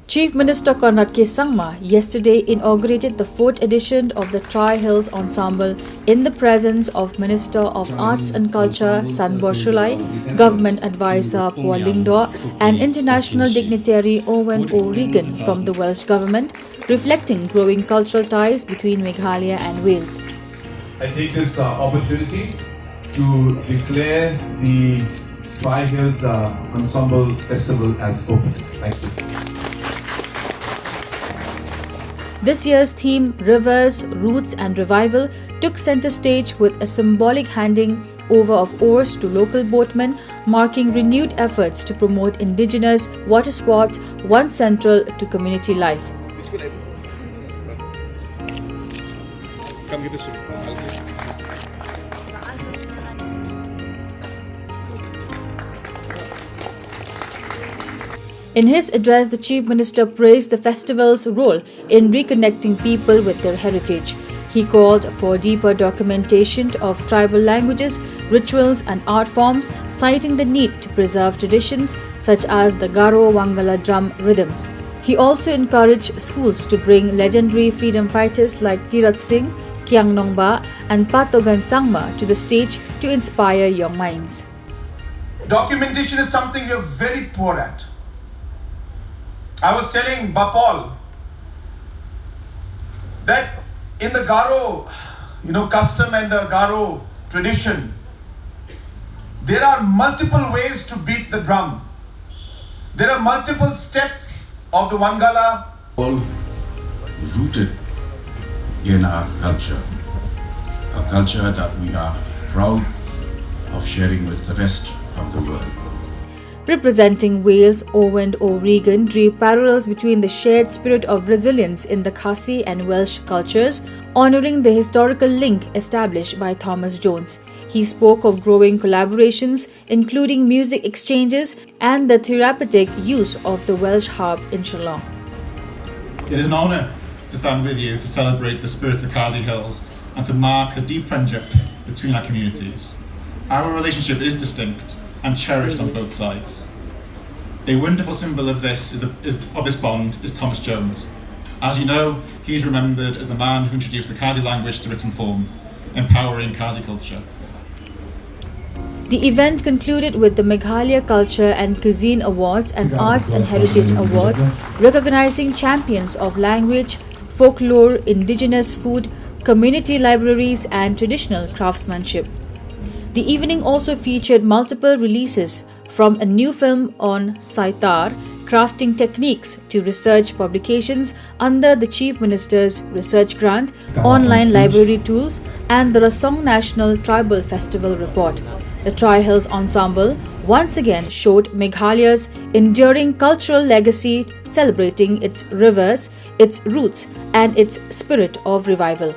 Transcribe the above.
Chief Minister Konrad K. Sangma yesterday inaugurated the 4th edition of the Tri-Hills Ensemble in the presence of Minister of Arts and Culture Sanbor Shulai, Government Advisor Pua Lingdor and international dignitary Owen O'Regan from the Welsh Government, reflecting growing cultural ties between Meghalaya and Wales. I take this opportunity to declare the Tri-Hills Ensemble Festival as open. Thank you. This year's theme, Rivers, Roots and Revival, took centre stage with a symbolic handing over of oars to local boatmen, marking renewed efforts to promote indigenous water sports, once central to community life. In his address, the Chief Minister praised the festival's role in reconnecting people with their heritage. He called for deeper documentation of tribal languages, rituals and art forms, citing the need to preserve traditions such as the Garo Wangala drum rhythms. He also encouraged schools to bring legendary freedom fighters like Tirat Singh, Kiang Nongba and Patogan Sangma to the stage to inspire young minds. Documentation is something we are very poor at. I was telling Bapol that in the Garo, custom and the Garo tradition, there are multiple ways to beat the drum. There are multiple steps of the Wangala. All rooted in our culture, a culture that we are proud of sharing with the rest of the world. Representing Wales, Owen O'Regan drew parallels between the shared spirit of resilience in the Khasi and Welsh cultures, honouring the historical link established by Thomas Jones. He spoke of growing collaborations, including music exchanges and the therapeutic use of the Welsh harp in Shillong. It is an honour to stand with you to celebrate the spirit of the Khasi Hills and to mark the deep friendship between our communities. Our relationship is distinct and cherished on both sides. A wonderful symbol of this bond is Thomas Jones. As you know, he is remembered as the man who introduced the Khasi language to written form, empowering Khasi culture. The event concluded with the Meghalaya Culture and Cuisine Awards and Arts and Heritage Awards, recognizing champions of language, folklore, indigenous food, community libraries and traditional craftsmanship. The evening also featured multiple releases, from a new film on Saitar, crafting techniques, to research publications under the Chief Minister's research grant, online library tools and the Rasong National Tribal Festival report. The Tri-Hills Ensemble once again showed Meghalaya's enduring cultural legacy, celebrating its rivers, its roots and its spirit of revival.